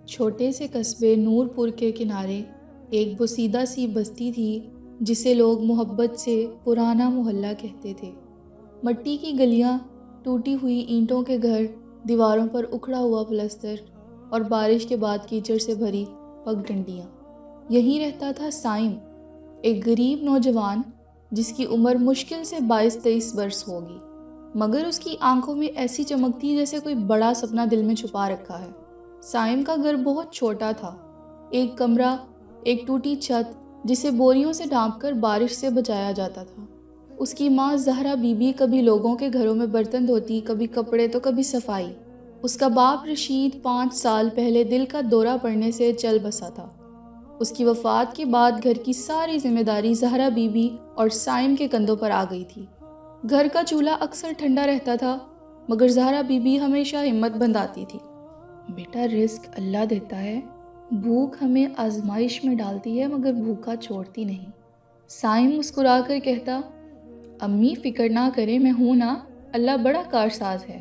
چھوٹے سے قصبے نور پور کے کنارے ایک بسیدہ سی بستی تھی جسے لوگ محبت سے پرانا محلہ کہتے تھے۔ مٹی کی گلیاں، ٹوٹی ہوئی اینٹوں کے گھر، دیواروں پر اکھڑا ہوا پلستر اور بارش کے بعد کیچڑ سے بھری پگ ڈنڈیاں۔ یہیں رہتا تھا سائم، ایک غریب نوجوان جس کی عمر مشکل سے 22-23 برس ہوگی، مگر اس کی آنکھوں میں ایسی چمک تھی جیسے کوئی بڑا سپنا دل میں چھپا رکھا ہے۔ سائم کا گھر بہت چھوٹا تھا، ایک کمرہ، ایک ٹوٹی چھت جسے بوریوں سے ڈھانپ کر بارش سے بچایا جاتا تھا۔ اس کی ماں زہرا بی بی کبھی لوگوں کے گھروں میں برتن دھوتی، کبھی کپڑے تو کبھی صفائی۔ اس کا باپ رشید 5 سال پہلے دل کا دورہ پڑنے سے چل بسا تھا۔ اس کی وفات کے بعد گھر کی ساری ذمہ داری زہرا بی بی اور سائم کے کندھوں پر آ گئی تھی۔ گھر کا چولہا اکثر ٹھنڈا رہتا تھا، مگر زہرا بی بی ہمیشہ ہمت بندھاتی تھی۔ بیٹا، رزق اللہ دیتا ہے، بھوک ہمیں آزمائش میں ڈالتی ہے مگر بھوکا چھوڑتی نہیں۔ سائم مسکرا کر کہتا، امی فکر نہ کرے، میں ہوں نا، اللہ بڑا کارساز ہے۔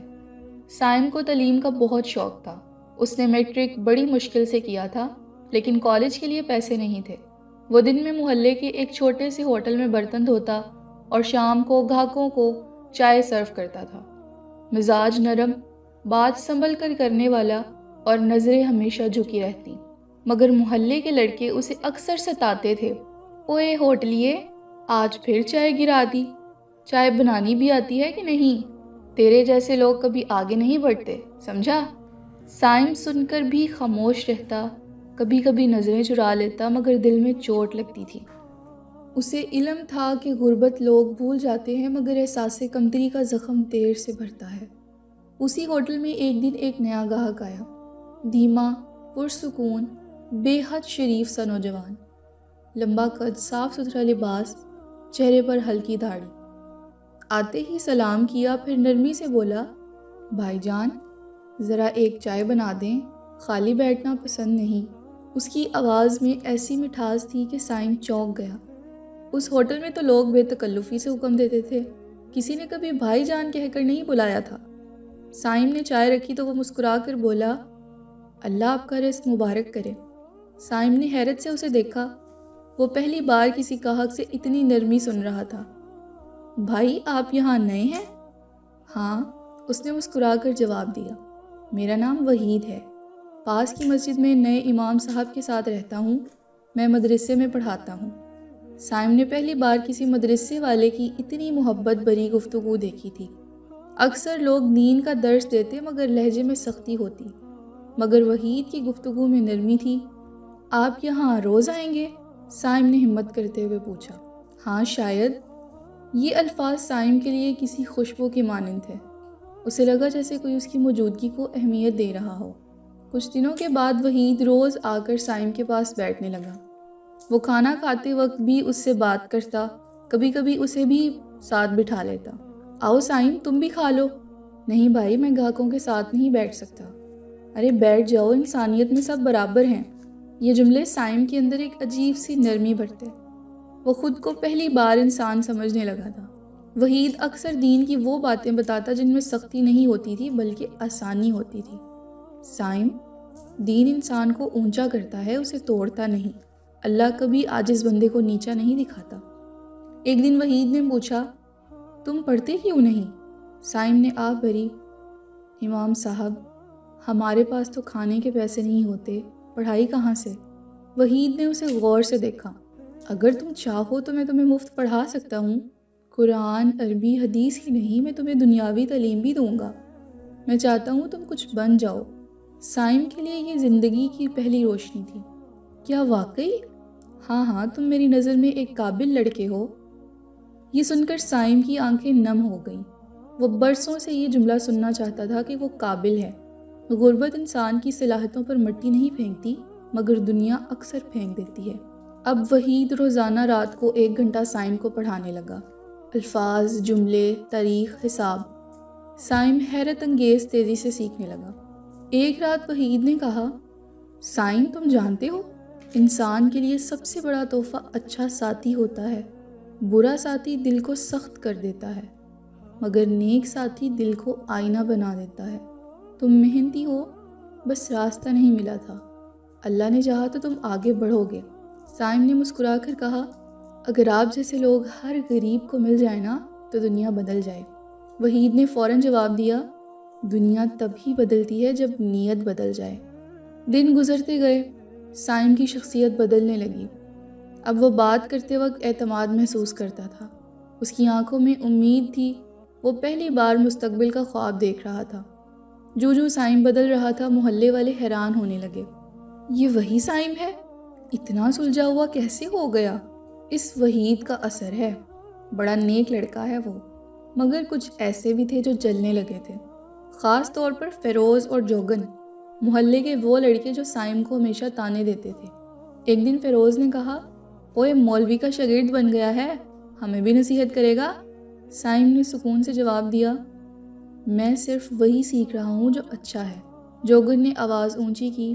سائم کو تعلیم کا بہت شوق تھا۔ اس نے میٹرک بڑی مشکل سے کیا تھا، لیکن کالج کے لیے پیسے نہیں تھے۔ وہ دن میں محلے کے ایک چھوٹے سے ہوٹل میں برتن دھوتا اور شام کو گاہکوں کو چائے سرو کرتا تھا۔ مزاج نرم، بات سنبھل کر کرنے والا اور نظریں ہمیشہ جھکی رہتی، مگر محلے کے لڑکے اسے اکثر ستاتے تھے۔ اوئے ہوٹلیے، آج پھر چائے گرا دی، چائے بنانی بھی آتی ہے کہ نہیں؟ تیرے جیسے لوگ کبھی آگے نہیں بڑھتے، سمجھا؟ سائم سن کر بھی خاموش رہتا، کبھی کبھی نظریں چرا لیتا، مگر دل میں چوٹ لگتی تھی۔ اسے علم تھا کہ غربت لوگ بھول جاتے ہیں، مگر احساس کمتری کا زخم دیر سے بھرتا ہے۔ اسی ہوٹل میں ایک دن ایک نیا گاہک آیا، دھیما، پرسکون، بے حد شریف سا نوجوان، لمبا قد، صاف ستھرا لباس، چہرے پر ہلکی داڑھی۔ آتے ہی سلام کیا، پھر نرمی سے بولا، بھائی جان، ذرا ایک چائے بنا دیں، خالی بیٹھنا پسند نہیں۔ اس کی آواز میں ایسی مٹھاس تھی کہ سائم چونک گیا۔ اس ہوٹل میں تو لوگ بے تکلفی سے حکم دیتے تھے، کسی نے کبھی بھائی جان کہہ کر نہیں بلایا تھا۔ سائم نے چائے رکھی تو وہ مسکرا کر بولا، اللہ آپ کا رزق مبارک کرے۔ سائم نے حیرت سے اسے دیکھا، وہ پہلی بار کسی گاہک سے اتنی نرمی سن رہا تھا۔ بھائی، آپ یہاں نئے ہیں؟ ہاں، اس نے مسکرا کر جواب دیا، میرا نام وحید ہے، پاس کی مسجد میں نئے امام صاحب کے ساتھ رہتا ہوں، میں مدرسے میں پڑھاتا ہوں۔ سائم نے پہلی بار کسی مدرسے والے کی اتنی محبت بھری گفتگو دیکھی تھی۔ اکثر لوگ دین کا درس دیتے مگر لہجے میں سختی ہوتی، مگر وحید کی گفتگو میں نرمی تھی۔ آپ یہاں روز آئیں گے؟ سائم نے ہمت کرتے ہوئے پوچھا۔ ہاں شاید۔ یہ الفاظ سائم کے لیے کسی خوشبو کی مانند تھے۔ اسے لگا جیسے کوئی اس کی موجودگی کو اہمیت دے رہا ہو۔ کچھ دنوں کے بعد وحید روز آ کر سائم کے پاس بیٹھنے لگا۔ وہ کھانا کھاتے وقت بھی اس سے بات کرتا، کبھی کبھی اسے بھی ساتھ بٹھا لیتا۔ آؤ سائم، تم بھی کھا لو۔ نہیں بھائی، میں گاہکوں کے ساتھ نہیں بیٹھ سکتا۔ ارے بیٹھ جاؤ، انسانیت میں سب برابر ہیں۔ یہ جملے سائم کے اندر ایک عجیب سی نرمی بھرتے۔ وہ خود کو پہلی بار انسان سمجھنے لگا تھا۔ وحید اکثر دین کی وہ باتیں بتاتا جن میں سختی نہیں ہوتی تھی بلکہ آسانی ہوتی تھی۔ سائم، دین انسان کو اونچا کرتا ہے، اسے توڑتا نہیں۔ اللہ کبھی عاجز بندے کو نیچا نہیں دکھاتا۔ ایک دن وحید نے پوچھا، تم پڑھتے کیوں نہیں؟ سائم نے آہ بھری، امام صاحب، ہمارے پاس تو کھانے کے پیسے نہیں ہوتے، پڑھائی کہاں سے؟ وحید نے اسے غور سے دیکھا۔ اگر تم چاہو تو میں تمہیں مفت پڑھا سکتا ہوں، قرآن، عربی، حدیث ہی نہیں، میں تمہیں دنیاوی تعلیم بھی دوں گا۔ میں چاہتا ہوں تم کچھ بن جاؤ۔ سائم کے لیے یہ زندگی کی پہلی روشنی تھی۔ کیا واقعی؟ ہاں، تم میری نظر میں ایک قابل لڑکے ہو۔ یہ سن کر سائم کی آنکھیں نم ہو گئیں۔ وہ برسوں سے یہ جملہ سننا چاہتا تھا کہ وہ قابل ہے۔ غربت انسان کی صلاحیتوں پر مٹی نہیں پھینکتی، مگر دنیا اکثر پھینک دیتی ہے۔ اب وحید روزانہ رات کو 1 گھنٹہ سائم کو پڑھانے لگا۔ الفاظ، جملے، تاریخ، حساب۔ سائم حیرت انگیز تیزی سے سیکھنے لگا۔ ایک رات وحید نے کہا، سائم، تم جانتے ہو، انسان کے لیے سب سے بڑا تحفہ اچھا ساتھی ہوتا ہے۔ برا ساتھی دل کو سخت کر دیتا ہے، مگر نیک ساتھی دل کو آئینہ بنا دیتا ہے۔ تم محنتی ہو، بس راستہ نہیں ملا تھا۔ اللہ نے چاہا تو تم آگے بڑھو گے۔ سائم نے مسکرا کر کہا، اگر آپ جیسے لوگ ہر غریب کو مل جائے نا تو دنیا بدل جائے۔ وحید نے فوراً جواب دیا، دنیا تب ہی بدلتی ہے جب نیت بدل جائے۔ دن گزرتے گئے، سائم کی شخصیت بدلنے لگی۔ اب وہ بات کرتے وقت اعتماد محسوس کرتا تھا، اس کی آنکھوں میں امید تھی، وہ پہلی بار مستقبل کا خواب دیکھ رہا تھا۔ جو جو سائم بدل رہا تھا، محلے والے حیران ہونے لگے، یہ وہی سائم ہے؟ اتنا سلجھا ہوا کیسے ہو گیا؟ اس وحید کا اثر ہے، بڑا نیک لڑکا ہے وہ۔ مگر کچھ ایسے بھی تھے جو جلنے لگے تھے، خاص طور پر فیروز اور جوگن، محلے کے وہ لڑکے جو سائم کو ہمیشہ تانے دیتے تھے۔ ایک دن فیروز نے کہا، اوے مولوی کا شاگرد بن گیا ہے، ہمیں بھی نصیحت کرے گا؟ سائم نے سکون سے جواب دیا، میں صرف وہی سیکھ رہا ہوں جو اچھا ہے۔ جوگن نے آواز اونچی کی،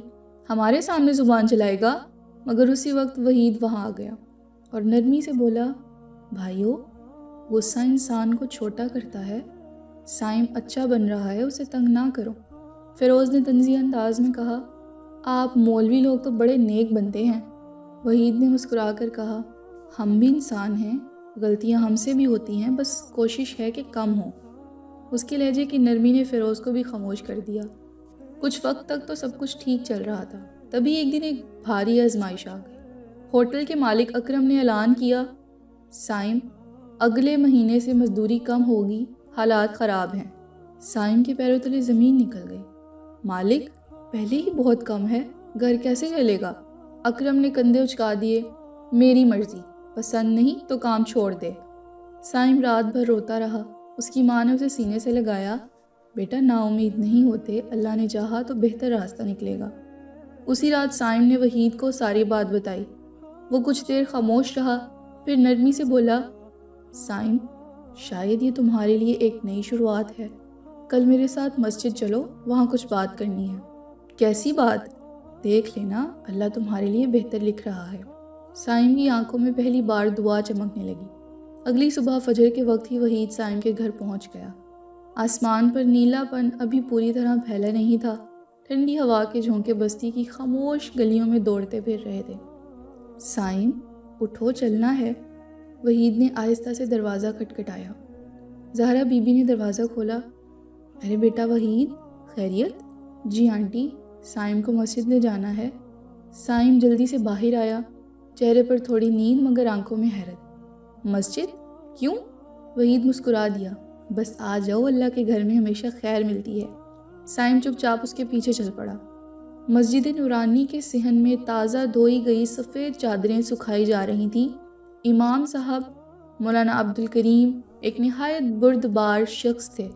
ہمارے سامنے زبان چلائے گا؟ مگر اسی وقت وحید وہاں آ گیا اور نرمی سے بولا، بھائیو، غصہ انسان کو چھوٹا کرتا ہے، سائم اچھا بن رہا ہے، اسے تنگ نہ کرو۔ فیروز نے طنزیہ انداز میں کہا، آپ مولوی لوگ تو بڑے نیک بنتے ہیں۔ وحید نے مسکرا کر کہا، ہم بھی انسان ہیں، غلطیاں ہم سے بھی ہوتی ہیں، بس کوشش ہے کہ کم ہوں۔ اس کے لہجے کی نرمی نے فیروز کو بھی خاموش کر دیا۔ کچھ وقت تک تو سب کچھ ٹھیک چل رہا تھا، تبھی ایک دن ایک بھاری آزمائش آ گئی۔ ہوٹل کے مالک اکرم نے اعلان کیا، سائم، اگلے مہینے سے مزدوری کم ہوگی، حالات خراب ہیں۔ سائم کے پیروں تلے زمین نکل گئی۔ مالک، پہلے ہی بہت کم ہے، گھر کیسے چلے گا؟ اکرم نے کندھے اچکا دیے، میری مرضی، پسند نہیں تو کام چھوڑ دے۔ سائم رات بھر روتا رہا، اس کی ماں نے اسے سینے سے لگایا، بیٹا نا امید نہیں ہوتے، اللہ نے چاہا تو بہتر راستہ نکلے گا۔ اسی رات سائم نے وحید کو ساری بات بتائی۔ وہ کچھ دیر خاموش رہا، پھر نرمی سے بولا، سائم، شاید یہ تمہارے لیے ایک نئی شروعات ہے، کل میرے ساتھ مسجد چلو، وہاں کچھ بات کرنی ہے۔ کیسی بات؟ دیکھ لینا، اللہ تمہارے لیے بہتر لکھ رہا ہے۔ سائم کی آنکھوں میں پہلی بار دعا چمکنے لگی۔ اگلی صبح فجر کے وقت ہی وحید سائم کے گھر پہنچ گیا۔ آسمان پر نیلا پن ابھی پوری طرح پھیلا نہیں تھا، ٹھنڈی ہوا کے جھونکے بستی کی خاموش گلیوں میں دوڑتے پھر رہے تھے۔ سائم، اٹھو، چلنا ہے۔ وحید نے آہستہ سے دروازہ کھٹکھٹایا۔ زہرا بی بی نے دروازہ کھولا، ارے بیٹا وحید، خیریت؟ جی آنٹی، سائم کو مسجد لے جانا ہے۔ سائم جلدی سے باہر آیا، چہرے پر تھوڑی نیند مگر آنکھوں میں حیرت۔ مسجد؟ کیوں؟ وحید مسکرا دیا، بس آ جاؤ، اللہ کے گھر میں ہمیشہ خیر ملتی ہے۔ سائم چپ چاپ اس کے پیچھے چل پڑا۔ مسجد نورانی کے صحن میں تازہ دھوئی گئی سفید چادریں سکھائی جا رہی تھیں۔ امام صاحب مولانا عبد الکریم ایک نہایت بردبار شخص تھے۔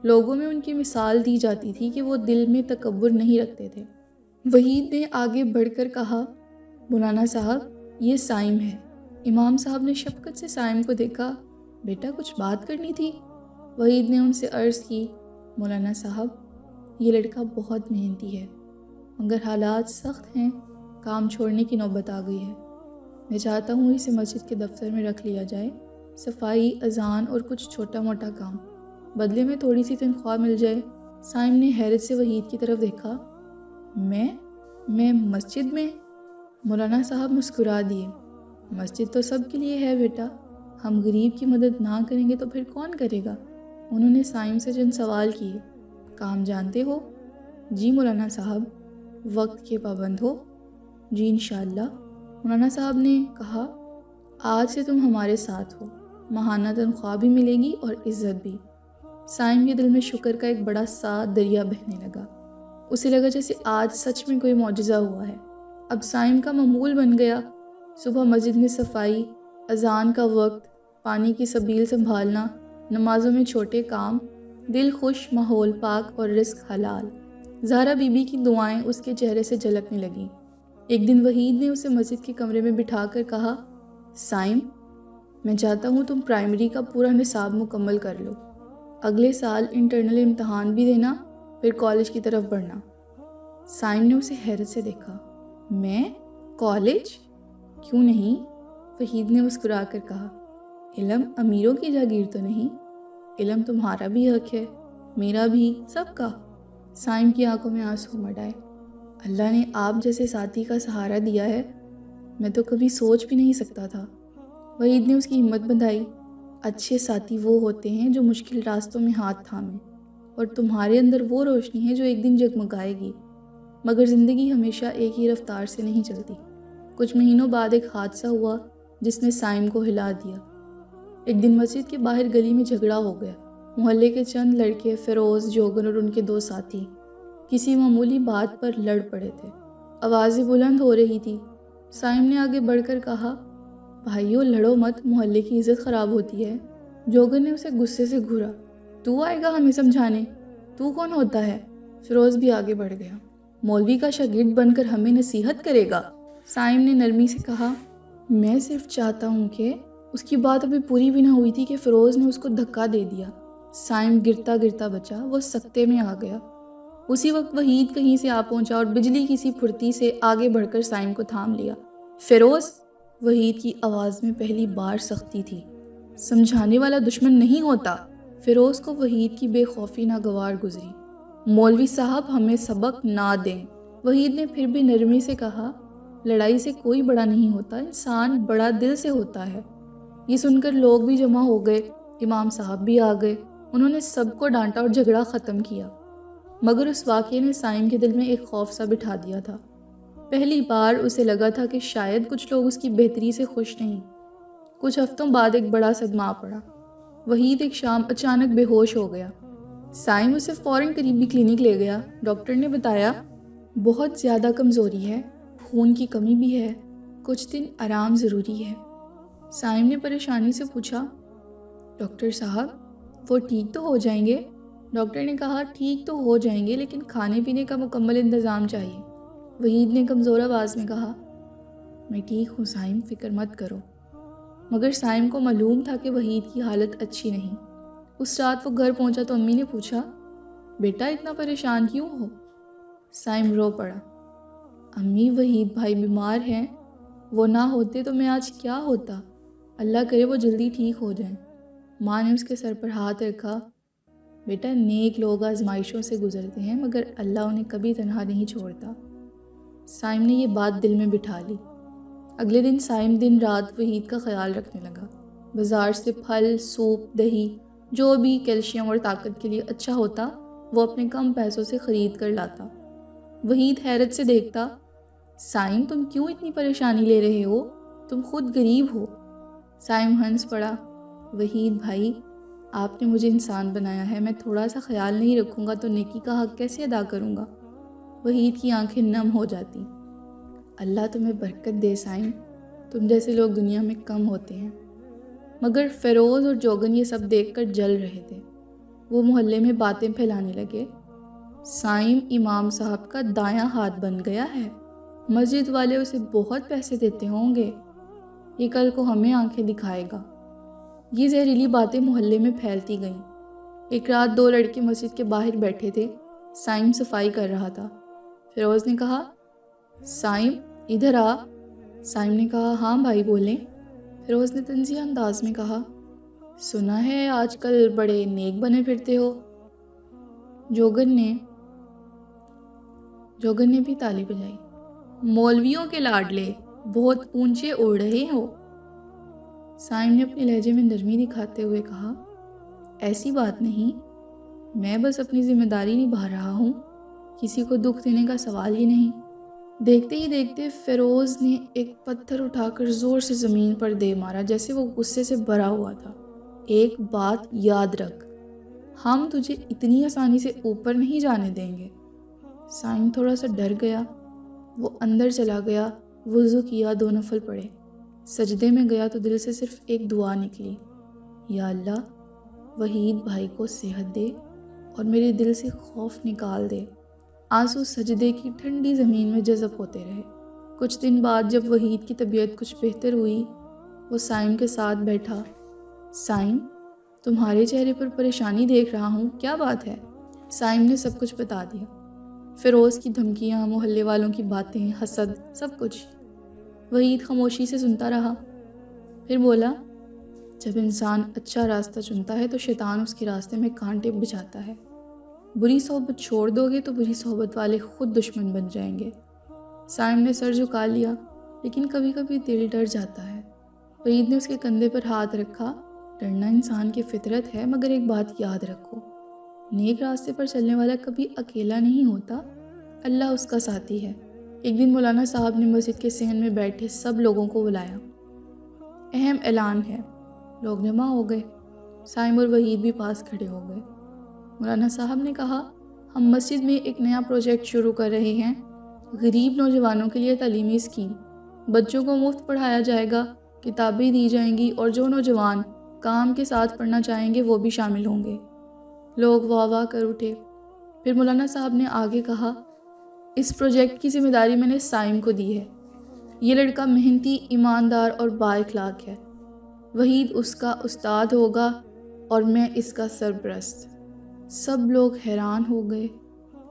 لوگوں میں ان کی مثال دی جاتی تھی کہ وہ دل میں تکبر نہیں رکھتے تھے۔ وحید نے آگے بڑھ کر کہا، مولانا صاحب، یہ سائم ہے۔ امام صاحب نے شفقت سے سائم کو دیکھا، بیٹا کچھ بات کرنی تھی؟ وحید نے ان سے عرض کی، مولانا صاحب، یہ لڑکا بہت محنتی ہے، مگر حالات سخت ہیں، کام چھوڑنے کی نوبت آ گئی ہے۔ میں چاہتا ہوں اسے مسجد کے دفتر میں رکھ لیا جائے، صفائی، اذان اور کچھ چھوٹا موٹا کام، بدلے میں تھوڑی سی تنخواہ مل جائے۔ سائم نے حیرت سے وحید کی طرف دیکھا، میں مسجد میں؟ مولانا صاحب مسکرا دیے، مسجد تو سب کے لیے ہے بیٹا، ہم غریب کی مدد نہ کریں گے تو پھر کون کرے گا؟ انہوں نے سائم سے چند سوال کیے، کام جانتے ہو؟ جی مولانا صاحب۔ وقت کے پابند ہو؟ جی انشاءاللہ۔ مولانا صاحب نے کہا، آج سے تم ہمارے ساتھ ہو، ماہانہ تنخواہ بھی ملے گی اور عزت بھی۔ سائم کے دل میں شکر کا ایک بڑا سا دریا بہنے لگا۔ اسے لگا جیسے آج سچ میں کوئی معجزہ ہوا ہے۔ اب سائم کا معمول بن گیا، صبح مسجد میں صفائی، اذان کا وقت، پانی کی سبیل سنبھالنا، نمازوں میں چھوٹے کام، دل خوش، ماحول پاک اور رزق حلال۔ زہرا بی بی کی دعائیں اس کے چہرے سے جھلکنے لگیں۔ ایک دن وحید نے اسے مسجد کے کمرے میں بٹھا کر کہا، سائم، میں چاہتا ہوں تم پرائمری کا پورا نصاب مکمل کر لو، اگلے سال انٹرنل امتحان بھی دینا، پھر کالج کی طرف بڑھنا۔ سائم نے اسے حیرت سے دیکھا، میں کالج؟ کیوں نہیں؟ وحید نے مسکرا کر کہا، علم امیروں کی جاگیر تو نہیں، علم تمہارا بھی حق ہے، میرا بھی، سب کا۔ سائم کی آنکھوں میں آنسو مڑ آئے۔ اللہ نے آپ جیسے ساتھی کا سہارا دیا ہے، میں تو کبھی سوچ بھی نہیں سکتا تھا۔ وحید نے اس کی ہمت بندھائی۔ اچھے ساتھی وہ ہوتے ہیں جو مشکل راستوں میں ہاتھ تھامیں، اور تمہارے اندر وہ روشنی ہے جو ایک دن جگمگائے گی۔ مگر زندگی ہمیشہ ایک ہی رفتار سے نہیں چلتی۔ کچھ مہینوں بعد ایک حادثہ ہوا جس نے سائم کو ہلا دیا۔ ایک دن مسجد کے باہر گلی میں جھگڑا ہو گیا۔ محلے کے چند لڑکے فیروز، جوگن اور ان کے دو ساتھی کسی معمولی بات پر لڑ پڑے تھے۔ آوازیں بلند ہو رہی تھی۔ سائم نے آگے بڑھ کر کہا، بھائیو لڑو مت، محلے کی عزت خراب ہوتی ہے۔ جوگن نے اسے غصے سے گھورا، تو آئے گا ہمیں سمجھانے؟ تو کون ہوتا ہے؟ فیروز بھی آگے بڑھ گیا، مولوی کا شاگرد بن کر ہمیں نصیحت کرے گا؟ سائم نے نرمی سے کہا، میں صرف چاہتا ہوں کہ… اس کی بات ابھی پوری بھی نہ ہوئی تھی کہ فیروز نے اس کو دھکا دے دیا۔ سائم گرتا گرتا بچا، وہ سکتے میں آ گیا۔ اسی وقت وحید کہیں سے آ پہنچا اور بجلی کسی پھرتی سے آگے بڑھ کر سائم کو تھام لیا۔ فیروز! وحید کی آواز میں پہلی بار سختی تھی۔ سمجھانے والا دشمن نہیں ہوتا۔ فیروز کو وحید کی بے خوفی ناگوار گزری۔ مولوی صاحب ہمیں سبق نہ دیں۔ وحید نے پھر بھی نرمی سے کہا، لڑائی سے کوئی بڑا نہیں ہوتا، انسان بڑا دل سے ہوتا ہے۔ یہ سن کر لوگ بھی جمع ہو گئے، امام صاحب بھی آ گئے۔ انہوں نے سب کو ڈانٹا اور جھگڑا ختم کیا۔ مگر اس واقعے نے سائم کے دل میں ایک خوف سا بٹھا دیا تھا۔ پہلی بار اسے لگا تھا کہ شاید کچھ لوگ اس کی بہتری سے خوش نہیں۔ کچھ ہفتوں بعد ایک بڑا صدمہ پڑا۔ وحید ایک شام اچانک بے ہوش ہو گیا۔ سائم اسے فوراً قریبی کلینک لے گیا۔ ڈاکٹر نے بتایا، بہت زیادہ کمزوری ہے، خون کی کمی بھی ہے، کچھ دن آرام ضروری ہے۔ سائم نے پریشانی سے پوچھا، ڈاکٹر صاحب وہ ٹھیک تو ہو جائیں گے؟ ڈاکٹر نے کہا، ٹھیک تو ہو جائیں گے لیکن کھانے پینے کا مکمل انتظام چاہیے۔ وحید نے کمزور آواز میں کہا، میں ٹھیک ہوں سائم، فکر مت کرو۔ مگر سائم کو معلوم تھا کہ وحید کی حالت اچھی نہیں۔ اس رات وہ گھر پہنچا تو امی نے پوچھا، بیٹا اتنا پریشان کیوں ہو؟ سائم رو پڑا، امی وحید بھائی بیمار ہیں، وہ نہ ہوتے تو میں آج کیا ہوتا؟ اللہ کرے وہ جلدی ٹھیک ہو جائیں۔ ماں نے اس کے سر پر ہاتھ رکھا، بیٹا نیک لوگ آزمائشوں سے گزرتے ہیں مگر اللہ انہیں کبھی تنہا نہیں چھوڑتا۔ سائم نے یہ بات دل میں بٹھا لی۔ اگلے دن سائم دن رات وحید کا خیال رکھنے لگا۔ بازار سے پھل، سوپ، دہی، جو بھی کیلشیم اور طاقت کے لیے اچھا ہوتا وہ اپنے کم پیسوں سے خرید کر لاتا۔ وحید حیرت سے دیکھتا، سائم تم کیوں اتنی پریشانی لے رہے ہو؟ تم خود غریب ہو۔ سائم ہنس پڑا، وحید بھائی آپ نے مجھے انسان بنایا ہے، میں تھوڑا سا خیال نہیں رکھوں گا تو نیکی کا حق کیسے ادا کروں گا؟ وحید کی آنکھیں نم ہو جاتی۔ اللہ تمہیں برکت دے سائم، تم جیسے لوگ دنیا میں کم ہوتے ہیں۔ مگر فیروز اور جوگن یہ سب دیکھ کر جل رہے تھے۔ وہ محلے میں باتیں پھیلانے لگے، سائم امام صاحب کا دایاں ہاتھ بن گیا ہے، مسجد والے اسے بہت پیسے دیتے ہوں گے، یہ کل کو ہمیں آنکھیں دکھائے گا۔ یہ زہریلی باتیں محلے میں پھیلتی گئیں۔ ایک رات دو لڑکے مسجد کے باہر بیٹھے تھے۔ سائم صفائی کر رہا تھا۔ فیروز نے کہا، سائم ادھر آ۔ سائم نے کہا، ہاں بھائی بولیں۔ فیروز نے طنزیہ انداز میں کہا، سنا ہے آج کل بڑے نیک بنے پھرتے ہو۔ جوگن نے بھی تالی بجائی، مولویوں کے لاڈلے، بہت اونچے اڑ رہے ہو۔ سائم نے اپنے لہجے میں نرمی دکھاتے ہوئے کہا، ایسی بات نہیں، میں بس اپنی ذمہ داری نبھا رہا ہوں، کسی کو دکھ دینے کا سوال ہی نہیں۔ دیکھتے ہی دیکھتے فیروز نے ایک پتھر اٹھا کر زور سے زمین پر دے مارا، جیسے وہ غصے سے بھرا ہوا تھا۔ ایک بات یاد رکھ، ہم تجھے اتنی آسانی سے اوپر نہیں جانے دیں گے۔ سائم تھوڑا سا ڈر گیا۔ وہ اندر چلا گیا، وضو کیا، 2 نفل پڑھے، سجدے میں گیا تو دل سے صرف ایک دعا نکلی، یا اللہ وحید بھائی کو صحت دے اور میرے دل سے خوف نکال دے۔ آنسو سجدے کی ٹھنڈی زمین میں جذب ہوتے رہے۔ کچھ دن بعد جب وحید کی طبیعت کچھ بہتر ہوئی، وہ سائم کے ساتھ بیٹھا۔ سائم تمہارے چہرے پر پریشانی دیکھ رہا ہوں، کیا بات ہے؟ سائم نے سب کچھ بتا دیا، فیروز کی دھمکیاں، محلے والوں کی باتیں، حسد، سب کچھ۔ وحید خاموشی سے سنتا رہا، پھر بولا، جب انسان اچھا راستہ چنتا ہے تو شیطان اس کے راستے میں کانٹے بچھاتا ہے۔ بری صحبت چھوڑ دو گے تو بری صحبت والے خود دشمن بن جائیں گے۔ سائم نے سر جھکا لیا، لیکن کبھی کبھی دل ڈر جاتا ہے۔ فرید نے اس کے کندھے پر ہاتھ رکھا۔ ڈرنا انسان کی فطرت ہے، مگر ایک بات یاد رکھو، نیک راستے پر چلنے والا کبھی اکیلا نہیں ہوتا، اللہ اس کا ساتھی ہے۔ ایک دن مولانا صاحب نے مسجد کے صحن میں بیٹھے سب لوگوں کو بلایا۔ اہم اعلان ہے۔ لوگ جمع ہو گئے۔ سائم اور وحید بھی پاس کھڑے ہو گئے۔ مولانا صاحب نے کہا، ہم مسجد میں ایک نیا پروجیکٹ شروع کر رہے ہیں، غریب نوجوانوں کے لیے تعلیمی اسکیم۔ بچوں کو مفت پڑھایا جائے گا، کتابیں دی جائیں گی، اور جو نوجوان کام کے ساتھ پڑھنا چاہیں گے وہ بھی شامل ہوں گے۔ لوگ واہ واہ کر اٹھے۔ پھر مولانا صاحب نے آگے کہا، اس پروجیکٹ کی ذمہ داری میں نے سائم کو دی ہے۔ یہ لڑکا محنتی، ایماندار اور با اخلاق ہے۔ وحید اس کا استاد ہوگا اور میں اس کا سرپرست۔ سب لوگ حیران ہو گئے،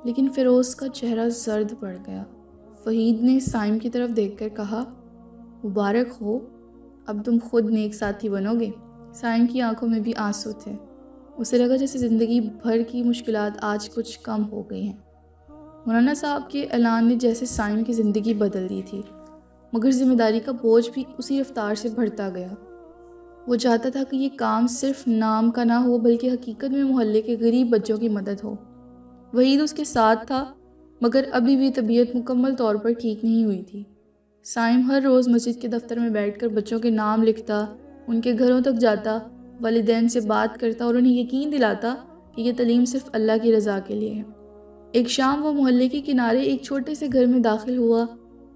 لیکن فیروز کا چہرہ زرد پڑ گیا۔ وحید نے سائم کی طرف دیکھ کر کہا، مبارک ہو، اب تم خود نیک ساتھی بنو گے۔ سائم کی آنکھوں میں بھی آنسو تھے۔ اسے لگا جیسے زندگی بھر کی مشکلات آج کچھ کم ہو گئی ہیں۔ مولانا صاحب کے اعلان نے جیسے سائم کی زندگی بدل دی تھی، مگر ذمہ داری کا بوجھ بھی اسی رفتار سے بڑھتا گیا۔ وہ چاہتا تھا کہ یہ کام صرف نام کا نہ ہو، بلکہ حقیقت میں محلے کے غریب بچوں کی مدد ہو۔ وحید اس کے ساتھ تھا، مگر ابھی بھی طبیعت مکمل طور پر ٹھیک نہیں ہوئی تھی۔ سائم ہر روز مسجد کے دفتر میں بیٹھ کر بچوں کے نام لکھتا، ان کے گھروں تک جاتا، والدین سے بات کرتا اور انہیں یقین دلاتا کہ یہ تعلیم صرف اللہ کی رضا کے لیے ہے۔ ایک شام وہ محلے کے کنارے ایک چھوٹے سے گھر میں داخل ہوا۔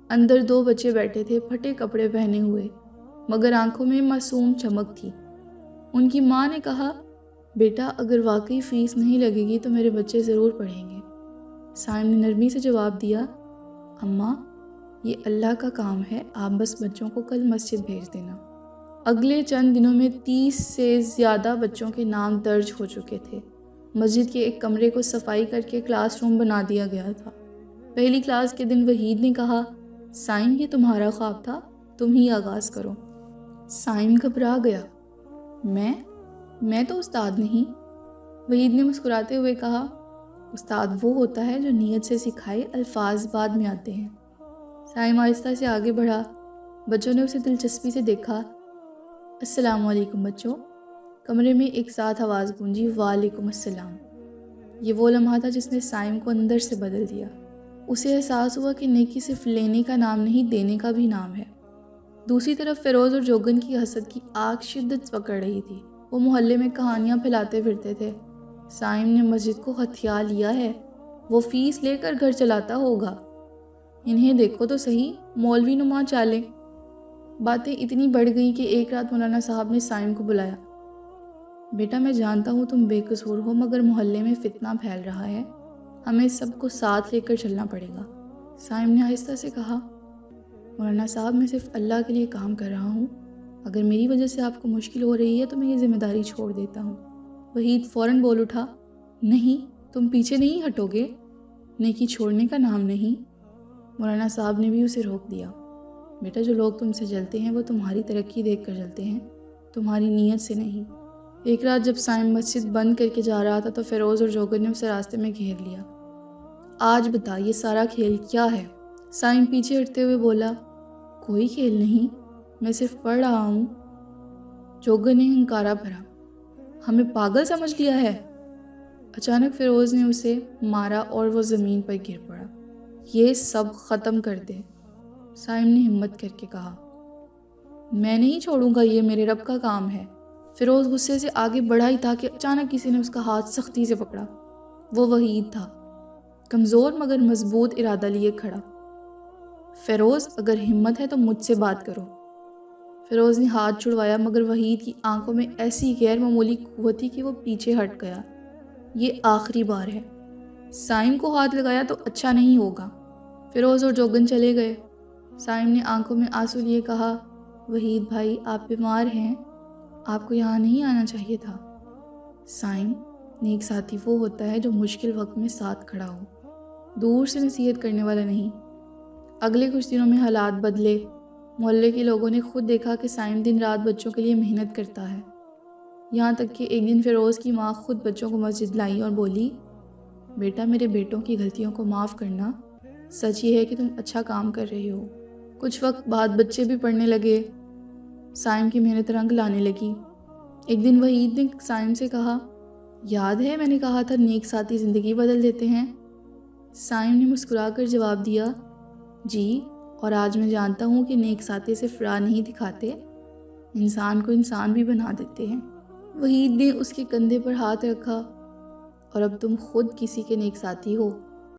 اندر دو بچے بیٹھے تھے، پھٹے کپڑے پہنے ہوئے، مگر آنکھوں میں معصوم چمک تھی۔ ان کی ماں نے کہا، بیٹا اگر واقعی فیس نہیں لگے گی تو میرے بچے ضرور پڑھیں گے۔ سائم نے نرمی سے جواب دیا، اماں یہ اللہ کا کام ہے، آپ بس بچوں کو کل مسجد بھیج دینا۔ اگلے چند دنوں میں 30 سے زیادہ بچوں کے نام درج ہو چکے تھے۔ مسجد کے ایک کمرے کو صفائی کر کے کلاس روم بنا دیا گیا تھا۔ پہلی کلاس کے دن وحید نے کہا، سائم یہ تمہارا خواب تھا، تم ہی آغاز کرو۔ سائم گھبرا گیا، میں تو استاد نہیں۔ وحید نے مسکراتے ہوئے کہا، استاد وہ ہوتا ہے جو نیت سے سکھائے، الفاظ بعد میں آتے ہیں۔ سائم آہستہ سے آگے بڑھا۔ بچوں نے اسے دلچسپی سے دیکھا۔ السلام علیکم بچوں۔ کمرے میں ایک ساتھ آواز گونجی، وعلیکم السلام۔ یہ وہ لمحہ تھا جس نے سائم کو اندر سے بدل دیا۔ اسے احساس ہوا کہ نیکی صرف لینے کا نام نہیں، دینے کا بھی نام ہے۔ دوسری طرف فیروز اور جوگن کی حسد کی آگ شدت پکڑ رہی تھی۔ وہ محلے میں کہانیاں پھیلاتے پھرتے تھے، سائم نے مسجد کو ہتھیا لیا ہے، وہ فیس لے کر گھر چلاتا ہوگا، انہیں دیکھو تو صحیح، مولوی نما چالیں۔ باتیں اتنی بڑھ گئیں کہ ایک رات مولانا صاحب نے سائم کو بلایا۔ بیٹا میں جانتا ہوں تم بے قصور ہو، مگر محلے میں فتنہ پھیل رہا ہے، ہمیں سب کو ساتھ لے کر چلنا پڑے گا۔ سائم نے آہستہ سے کہا، مولانا صاحب میں صرف اللہ کے لیے کام کر رہا ہوں، اگر میری وجہ سے آپ کو مشکل ہو رہی ہے تو میں یہ ذمہ داری چھوڑ دیتا ہوں۔ وحید فوراً بول اٹھا، نہیں تم پیچھے نہیں ہٹو گے، نیکی چھوڑنے کا نام نہیں۔ مولانا صاحب نے بھی اسے روک دیا، بیٹا جو لوگ تم سے جلتے ہیں وہ تمہاری ترقی دیکھ کر جلتے ہیں، تمہاری نیت سے نہیں۔ ایک رات جب سائم مسجد بند کر کے جا رہا تھا تو فیروز اور جوگر نے اسے راستے میں گھیر لیا۔ آج بتا یہ سارا کھیل کیا ہے؟ سائم پیچھے ہٹتے ہوئے بولا، کوئی کھیل نہیں، میں صرف پڑھ رہا ہوں۔ جوگر نے ہنکارا بھرا، ہمیں پاگل سمجھ لیا ہے؟ اچانک فیروز نے اسے مارا اور وہ زمین پر گر پڑا۔ یہ سب ختم کر دے، سائم نے ہمت کر کے کہا۔ میں نہیں چھوڑوں گا، یہ میرے رب کا کام ہے۔ فیروز غصے سے آگے بڑھا ہی تھا کہ اچانک کسی نے اس کا ہاتھ سختی سے پکڑا۔ وہ وحید تھا، کمزور مگر مضبوط ارادہ لیے کھڑا۔ فیروز اگر ہمت ہے تو مجھ سے بات کرو۔ فیروز نے ہاتھ چھڑوایا، مگر وحید کی آنکھوں میں ایسی غیر معمولی قوت تھی کہ وہ پیچھے ہٹ گیا۔ یہ آخری بار ہے، سائم کو ہاتھ لگایا تو اچھا نہیں ہوگا۔ فیروز اور جوگن چلے گئے۔ سائم نے آنکھوں میں آنسو لیے کہا، وحید بھائی آپ بیمار ہیں، آپ کو یہاں نہیں آنا چاہیے تھا۔ سائم نیک ساتھی وہ ہوتا ہے جو مشکل وقت میں ساتھ کھڑا ہو، دور سے نصیحت کرنے والا نہیں۔ اگلے کچھ دنوں میں حالات بدلے۔ محلے کے لوگوں نے خود دیکھا کہ سائم دن رات بچوں کے لیے محنت کرتا ہے۔ یہاں تک کہ ایک دن فیروز کی ماں خود بچوں کو مسجد لائی اور بولی، بیٹا میرے بیٹوں کی غلطیوں کو معاف کرنا، سچ یہ ہے کہ تم اچھا کام کر رہے ہو۔ کچھ وقت بعد بچے بھی پڑھنے لگے، سائم کی محنت رنگ لانے لگی۔ ایک دن وحید نے سائم سے کہا، یاد ہے میں نے کہا تھا نیک ساتھی زندگی بدل دیتے ہیں؟ سائم نے مسکرا کر جواب دیا، جی، اور آج میں جانتا ہوں کہ نیک ساتھی صرف راہ نہیں دکھاتے، انسان کو انسان بھی بنا دیتے ہیں۔ وحید نے اس کے کندھے پر ہاتھ رکھا، اور اب تم خود کسی کے نیک ساتھی ہو۔